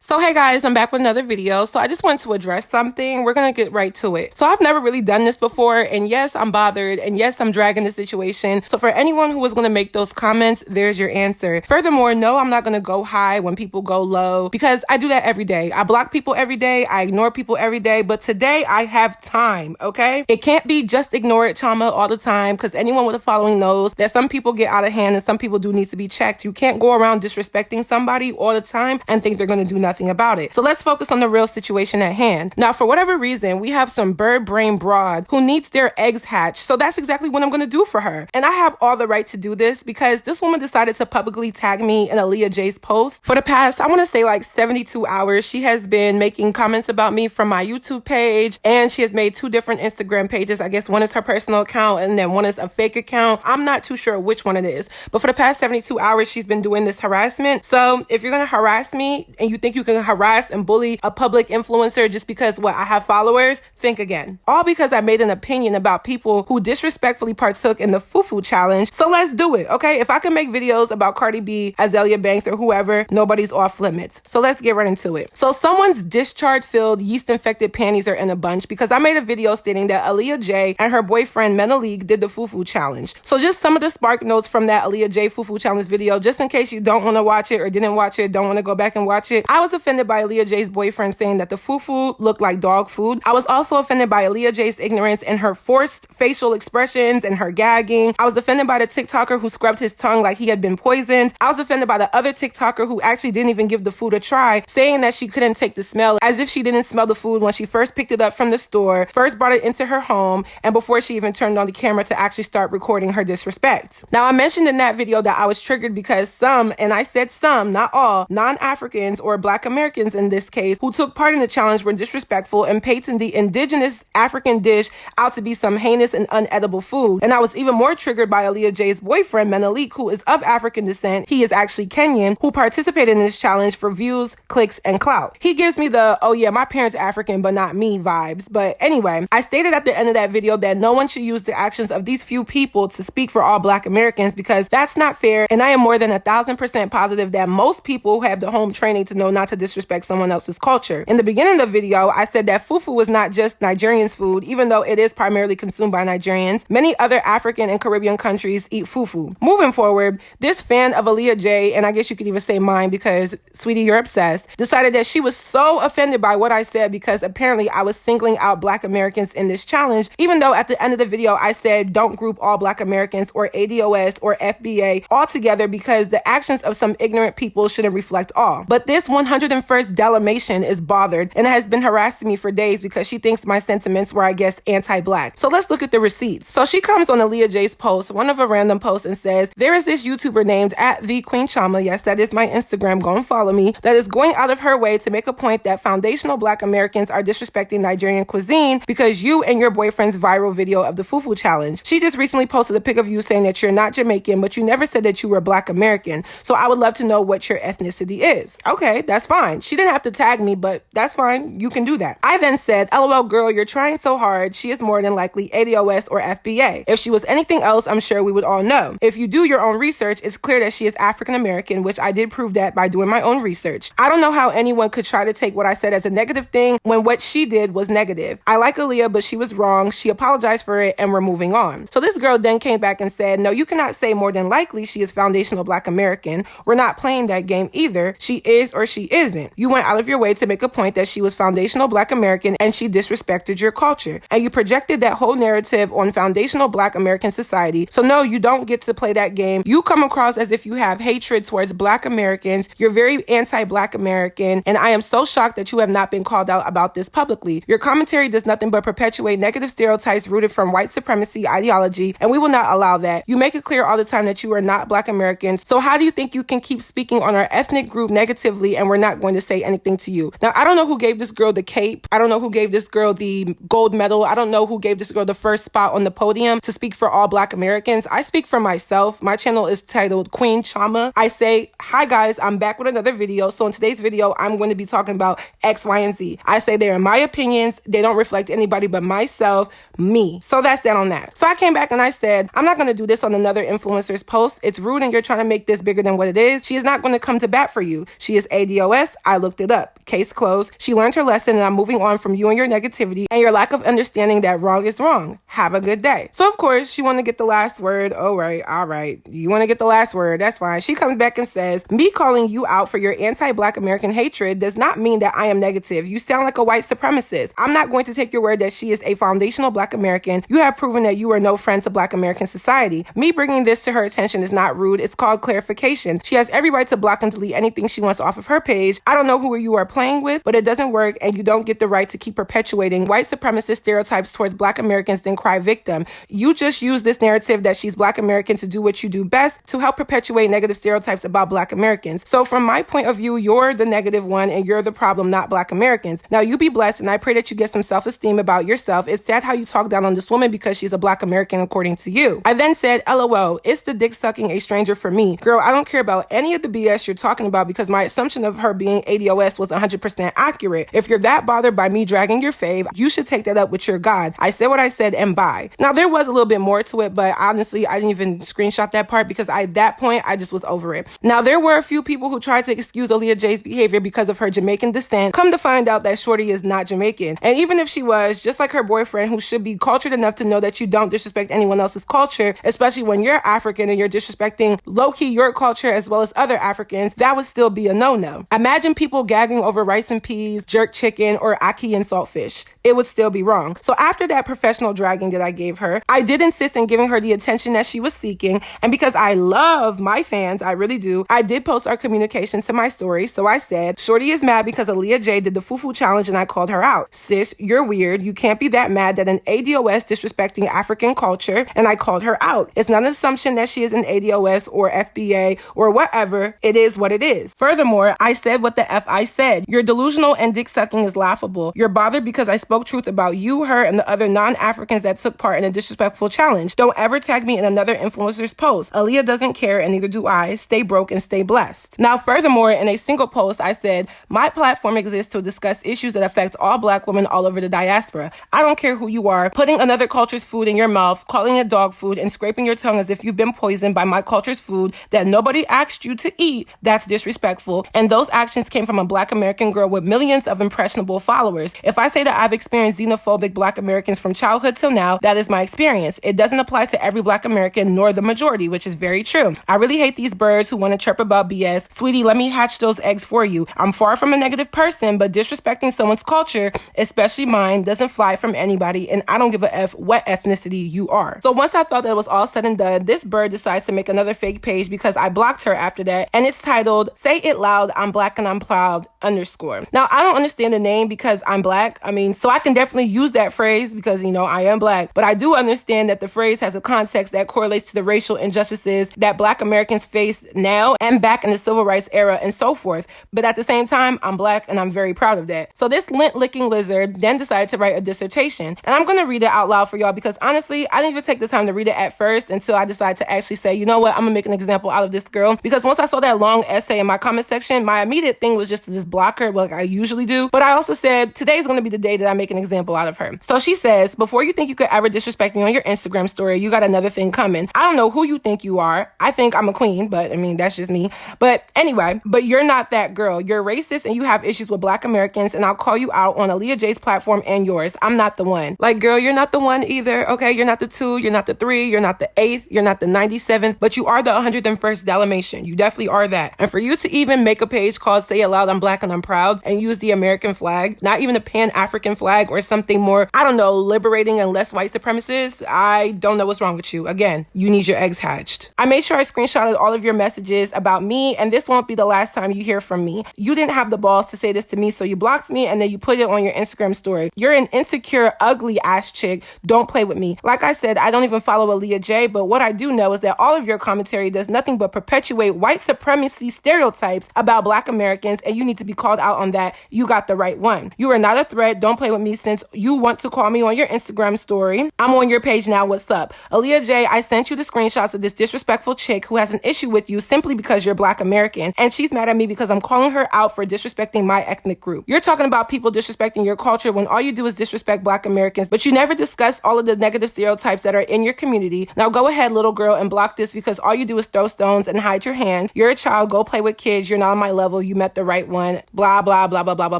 So hey guys, I'm back with another video. So I just wanted to address something. We're gonna get right to it. So I've never really done this before, and yes, I'm bothered, and yes, I'm dragging the situation. So for anyone who was gonna make those comments, there's your answer. Furthermore, no, I'm not gonna go high when people go low, because I do that every day. I block people every day, I ignore people every day, but today I have time, okay? It can't be just ignore it, Chioma, all the time, because anyone with a following knows that some people get out of hand and some people do need to be checked. You can't go around disrespecting somebody all the time and think they're gonna do nothing about it. So let's focus on the real situation at hand. Now, for whatever reason, we have some bird brain broad who needs their eggs hatched. So that's exactly what I'm going to do for her. And I have all the right to do this because this woman decided to publicly tag me in Aaliyah J's post. For the past, I want to say like 72 hours, she has been making comments about me from my YouTube page, and she has made 2 different Instagram pages. I guess one is her personal account and then one is a fake account. I'm not too sure which one it is, but for the past 72 hours, she's been doing this harassment. So if you're going to harass me and you think you can harass and bully a public influencer just because I have followers, think again. All because I made an opinion about people who disrespectfully partook in the fufu challenge. So let's do it, okay? If I can make videos about Cardi B, Azalea Banks, or whoever, nobody's off limits. So let's get right into it. So someone's discharge-filled, yeast-infected panties are in a bunch because I made a video stating that Aaliyah J and her boyfriend Menelik did the fufu challenge. So just some of the spark notes from that Aaliyah J fufu challenge video, just in case you don't want to watch it or didn't watch it, don't want to go back and watch it. I was offended by Aaliyah J's boyfriend saying that the fufu looked like dog food. I was also offended by Aaliyah J's ignorance and her forced facial expressions and her gagging. I was offended by the TikToker who scrubbed his tongue like he had been poisoned. I was offended by the other TikToker who actually didn't even give the food a try, saying that she couldn't take the smell, as if she didn't smell the food when she first picked it up from the store, first brought it into her home, and before she even turned on the camera to actually start recording her disrespect. Now, I mentioned in that video that I was triggered because some, and I said some, not all, non-Africans or Black Americans in this case, who took part in the challenge were disrespectful and painted the indigenous African dish out to be some heinous and unedible food. And I was even more triggered by Aaliyah J's boyfriend, Menelik, who is of African descent. He is actually Kenyan, who participated in this challenge for views, clicks, and clout. He gives me the, oh yeah, my parents are African, but not me vibes. But anyway, I stated at the end of that video that no one should use the actions of these few people to speak for all Black Americans, because that's not fair. And I am more than 1,000% positive that most people have the home training to know not to disrespect someone else's culture. In the beginning of the video, I said that fufu was not just Nigerians' food, even though it is primarily consumed by Nigerians. Many other African and Caribbean countries eat fufu. Moving forward, this fan of Aaliyah J, and I guess you could even say mine because, sweetie, you're obsessed, decided that she was so offended by what I said because apparently I was singling out Black Americans in this challenge, even though at the end of the video I said don't group all Black Americans or ADOS or FBA all together because the actions of some ignorant people shouldn't reflect all. But this 101st Dalmatian is bothered and has been harassing me for days because she thinks my sentiments were, I guess, anti-Black. So let's look at the receipts. So she comes on Aaliyah J's post, one of a random posts, and says, there is this YouTuber named at the Queen Chioma, yes, that is my Instagram, go and follow me, that is going out of her way to make a point that foundational Black Americans are disrespecting Nigerian cuisine because you and your boyfriend's viral video of the fufu challenge. She just recently posted a pic of you saying that you're not Jamaican, but you never said that you were Black American. So I would love to know what your ethnicity is. Okay, that's fine. She didn't have to tag me, but that's fine. You can do that. I then said, LOL girl, you're trying so hard. She is more than likely ADOS or FBA. If she was anything else, I'm sure we would all know. If you do your own research, it's clear that she is African American, which I did prove that by doing my own research. I don't know how anyone could try to take what I said as a negative thing when what she did was negative. I like Aaliyah, but she was wrong. She apologized for it and we're moving on. So this girl then came back and said, no, you cannot say more than likely she is foundational Black American. We're not playing that game either. She is or she isn't. You went out of your way to make a point that she was foundational Black American and she disrespected your culture. And you projected that whole narrative on foundational Black American society. So no, you don't get to play that game. You come across as if you have hatred towards Black Americans. You're very anti-Black American. And I am so shocked that you have not been called out about this publicly. Your commentary does nothing but perpetuate negative stereotypes rooted from white supremacy ideology. And we will not allow that. You make it clear all the time that you are not Black Americans. So how do you think you can keep speaking on our ethnic group negatively and we're not going to say anything to you? Now, I don't know who gave this girl the cape. I don't know who gave this girl the gold medal. I don't know who gave this girl the first spot on the podium to speak for all Black Americans. I speak for myself. My channel is titled Queen Chioma. I say, hi guys, I'm back with another video. So in today's video, I'm going to be talking about X, Y, and Z. I say they are my opinions. They don't reflect anybody but myself, me. So that's that on that. So I came back and I said, I'm not going to do this on another influencer's post. It's rude and you're trying to make this bigger than what it is. She is not going to come to bat for you. She is ADOS. ADOS? I looked it up. Case closed. She learned her lesson, and I'm moving on from you and your negativity and your lack of understanding that wrong is wrong. Have a good day. So, of course, she wanted to get the last word. All right. You want to get the last word. That's fine. She comes back and says, me calling you out for your anti-Black American hatred does not mean that I am negative. You sound like a white supremacist. I'm not going to take your word that she is a foundational Black American. You have proven that you are no friend to Black American society. Me bringing this to her attention is not rude. It's called clarification. She has every right to block and delete anything she wants off of her page. I don't know who you are playing with, but it doesn't work, and you don't get the right to keep perpetuating white supremacist stereotypes towards Black Americans, then cry victim. You just use this narrative that she's Black American to do what you do best, to help perpetuate negative stereotypes about Black Americans. So from my point of view, you're the negative one and you're the problem, not Black Americans. Now you be blessed, and I pray that you get some self-esteem about yourself. It's sad how you talk down on this woman because she's a Black American according to you. I then said, LOL, it's the dick sucking a stranger for me. Girl, I don't care about any of the BS you're talking about because my assumption of her being ADOS was 100% accurate. If you're that bothered by me dragging your fave, you should take that up with your God. I said what I said and bye. Now there was a little bit more to it, but honestly, I didn't even screenshot that part because at that point, I just was over it. Now there were a few people who tried to excuse Aaliyah J's behavior because of her Jamaican descent. Come to find out that Shorty is not Jamaican. And even if she was, just like her boyfriend, who should be cultured enough to know that you don't disrespect anyone else's culture, especially when you're African and you're disrespecting low-key your culture as well as other Africans, that would still be a no-no. Imagine people gagging over rice and peas, jerk chicken, or ackee and saltfish. It would still be wrong. So after that professional dragging that I gave her, I did insist in giving her the attention that she was seeking. And because I love my fans, I really do, I did post our communication to my story. So I said, Shorty is mad because Aaliyah J did the fufu challenge and I called her out. Sis, you're weird. You can't be that mad that an ADOS disrespecting African culture, and I called her out. It's not an assumption that she is an ADOS or FBA or whatever. It is what it is. Furthermore, I said what the F I said. You're delusional and dick sucking is laughable. You're bothered because I spoke truth about you, her, and the other non-Africans that took part in a disrespectful challenge. Don't ever tag me in another influencer's post. Aaliyah doesn't care and neither do I. Stay broke and stay blessed. Now, furthermore, in a single post, I said, my platform exists to discuss issues that affect all Black women all over the diaspora. I don't care who you are. Putting another culture's food in your mouth, calling it dog food, and scraping your tongue as if you've been poisoned by my culture's food that nobody asked you to eat, that's disrespectful. And those actions came from a Black American girl with millions of impressionable followers. If I say that I've experienced xenophobic Black Americans from childhood till now, that is my experience. It doesn't apply to every Black American nor the majority, which is very true. I really hate these birds who want to chirp about BS. Sweetie, let me hatch those eggs for you. I'm far from a negative person, but disrespecting someone's culture, especially mine, doesn't fly from anybody, and I don't give a F what ethnicity you are. So once I thought that it was all said and done, this bird decides to make another fake page because I blocked her after that, and it's titled, Say It Loud, I'm Black and I'm Proud, _ Now, I don't understand the name because I'm Black. So I can definitely use that phrase because, I am Black, but I do understand that the phrase has a context that correlates to the racial injustices that Black Americans face now and back in the civil rights era and so forth. But at the same time, I'm Black and I'm very proud of that. So this lint-licking lizard then decided to write a dissertation, and I'm going to read it out loud for y'all because honestly, I didn't even take the time to read it at first until I decided to actually say, you know what, I'm going to make an example out of this girl, because once I saw that long essay in my comment section, my immediate thing was just to just block her like I usually do. But I also said, today's going to be the day that I make an example out of her. So she says, before you think you could ever disrespect me on your Instagram story, you got another thing coming. I don't know who you think you are. I think I'm a queen, but that's just me. But anyway, but you're not that girl. You're racist and you have issues with Black Americans, and I'll call you out on Aaliyah J's platform and yours. I'm not the one. Like, girl, you're not the one either. Okay, you're not the 2, you're not the 3, you're not the 8th, you're not the 97th, but you are the 101st Dalmatian. You definitely are that. And for you to even make a page called Say It Loud, I'm Black and I'm Proud, and use the American flag, not even a Pan-African flag or something more, I don't know, liberating and less white supremacist, I don't know what's wrong with you. Again, you need your eggs hatched. I made sure I screenshotted all of your messages about me, and this won't be the last time you hear from me. You didn't have the balls to say this to me, so you blocked me and then you put it on your Instagram story. You're an insecure, ugly ass chick. Don't play with me. Like I said, I don't even follow Aaliyah J, but what I do know is that all of your commentary does nothing but perpetuate white supremacy stereotypes about Black Americans, and you need to be called out on that. You got the right one. You are not a threat. Don't play with me since you want to call me on your Instagram story. I'm on your page now. What's up? Aaliyah J, I sent you the screenshots of this disrespectful chick who has an issue with you simply because you're Black American, and she's mad at me because I'm calling her out for disrespecting my ethnic group. You're talking about people disrespecting your culture when all you do is disrespect Black Americans, but you never discuss all of the negative stereotypes that are in your community. Now go ahead, little girl, and block this because all you do is throw stones and hide your hand. You're a child. Go play with kids. You're not on my level. level. You met the right one. Blah, blah, blah, blah, blah, blah,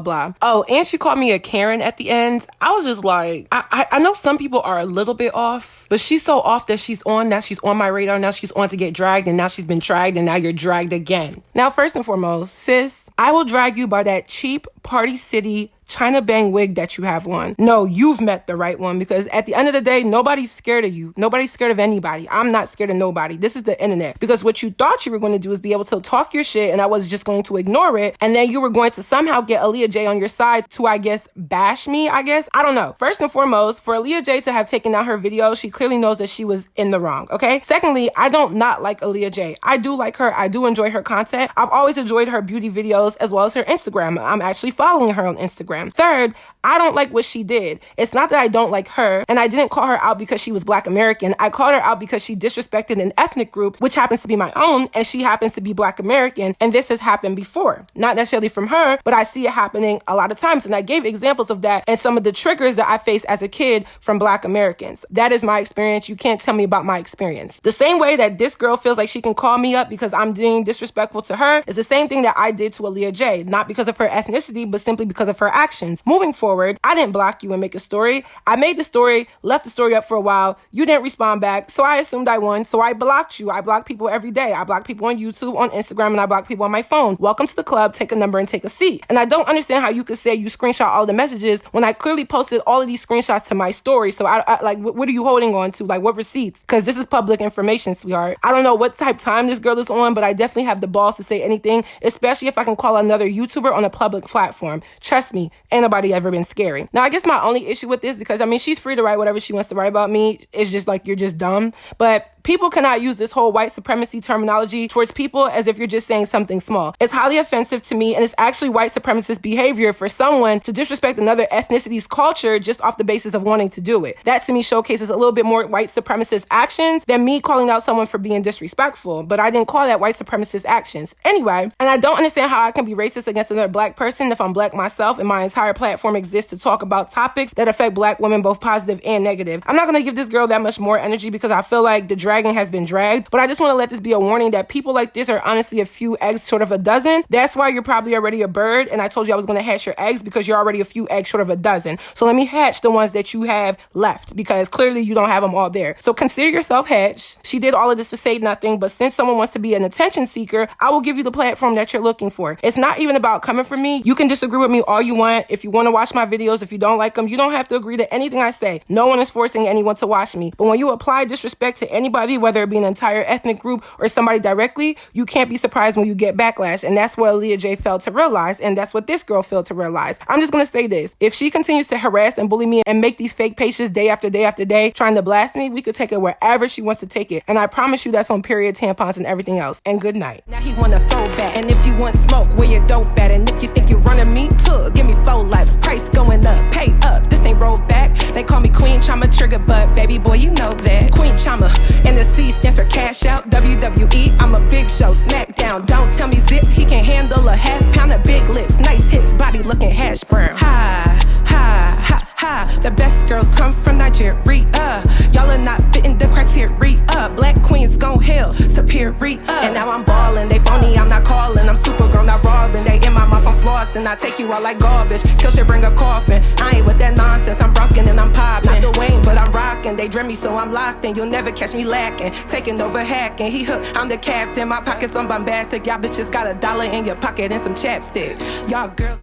blah. Oh, and she called me a Karen at the end. I was just like, I know some people are a little bit off, but she's so off that she's on. Now she's on my radar. Now she's on to get dragged, and now she's been dragged, and now you're dragged again. Now, first and foremost, sis, I will drag you by that cheap Party City China bang wig that you have on. No, you've met the right one, because at the end of the day, nobody's scared of you. Nobody's scared of anybody. I'm not scared of nobody. This is the internet. Because what you thought you were going to do is be able to talk your shit, and I was just going to ignore it, and then you were going to somehow get Aaliyah J on your side to, I guess, bash me, I guess. I don't know. First and foremost, for Aaliyah J to have taken out her video, she clearly knows that she was in the wrong, okay? Secondly, I don't not like Aaliyah J. I do like her. I do enjoy her content. I've always enjoyed her beauty videos as well as her Instagram. I'm actually following her on Instagram. Third, I don't like what she did. It's not that I don't like her, and I didn't call her out because she was Black American. I called her out because she disrespected an ethnic group, which happens to be my own, and she happens to be Black American, and this has happened before. Not necessarily from her, but I see it happening a lot of times, and I gave examples of that and some of the triggers that I faced as a kid from Black Americans. That is my experience. You can't tell me about my experience. The same way that this girl feels like she can call me up because I'm being disrespectful to her is the same thing that I did to Aaliyah J, not because of her ethnicity, but simply because of her actions. Moving forward, I didn't block you and make a story. I made the story, left the story up for a while. You didn't respond back, so I assumed I won, so I blocked you. I block people every day. I block people on YouTube, on Instagram, and I block people on my phone. Welcome to the club. Take a number and take a seat. And I don't understand how you could say you screenshot all the messages when I clearly posted all of these screenshots to my story. So I like, what are you holding on to? Like, what receipts? Because this is public information, sweetheart. I don't know what type time this girl is on, but I definitely have the balls to say anything, especially if I can call another YouTuber on a public platform. Trust me, ain't nobody ever been scary. Now, I guess my only issue with this, because I mean, she's free to write whatever she wants to write about me. It's just like, you're just dumb. But people cannot use this whole white supremacy terminology towards people as if you're just saying something small. It's highly offensive to me, and it's actually white supremacist behavior for someone to disrespect another ethnicity's culture just off the basis of wanting to do it. That to me showcases a little bit more white supremacist actions than me calling out someone for being disrespectful. But I didn't call that white supremacist actions. Anyway, and I don't understand how I can be racist against another Black person if I'm Black myself and my entire platform exists to talk about topics that affect Black women, both positive and negative. I'm not going to give this girl that much more energy because I feel like the dragging has been dragged, but I just want to let this be a warning that people like this are honestly a few eggs short of a dozen. That's why you're probably already a bird, and I told you I was going to hatch your eggs because you're already a few eggs short of a dozen. So let me hatch the ones that you have left, because clearly you don't have them all there. So consider yourself hatched. She did all of this to say nothing, but since someone wants to be an attention seeker, I will give you the platform that you're looking for. It's not even about coming from me. You can disagree with me all you want. If you want to watch my videos, if you don't like them, you don't have to agree to anything I say. No one is forcing anyone to watch me. But when you apply disrespect to anybody, whether it be an entire ethnic group or somebody directly, you can't be surprised when you get backlash. And that's what Aaliyah J failed to realize, and that's what this girl failed to realize. I'm just going to say this. If she continues to harass and bully me and make these fake pages day after day after day trying to blast me, we could take it wherever she wants to take it. And I promise you that's on period, tampons, and everything else. And good night. Now he wanna throw back. And if you want smoke, where your dope at? And if you think you're running me too, give me 4 laps. Price going up, pay up. This ain't roll back. They call me Queen Chioma, trigger butt, baby boy, you know that. Queen Chioma, and the C stands for cash out. WWE, I'm a big show, smackdown. Don't tell me zip, he can handle a half pound of big lips, nice hips, body looking hash brown. Ha, ha, ha, ha. The best girls come from Nigeria. Y'all are not fitting the criteria. Black queens gon' hell, superior. And now I'm ballin', they phony, I'm not calling. I'm super grown, not robbing. They in my mouth, I'm flossing. I take you out like garbage. Kill shit, bring a coffin. I ain't with that nonsense. I'm browskin' and I'm poppin'. Not Dwayne, but I'm rockin'. They dream me, so I'm locked in. You'll never catch me lacking. Taking over, hacking. He hooked, I'm the captain. My pockets on bombastic. Y'all bitches got $1 in your pocket and some chapstick. Y'all girls.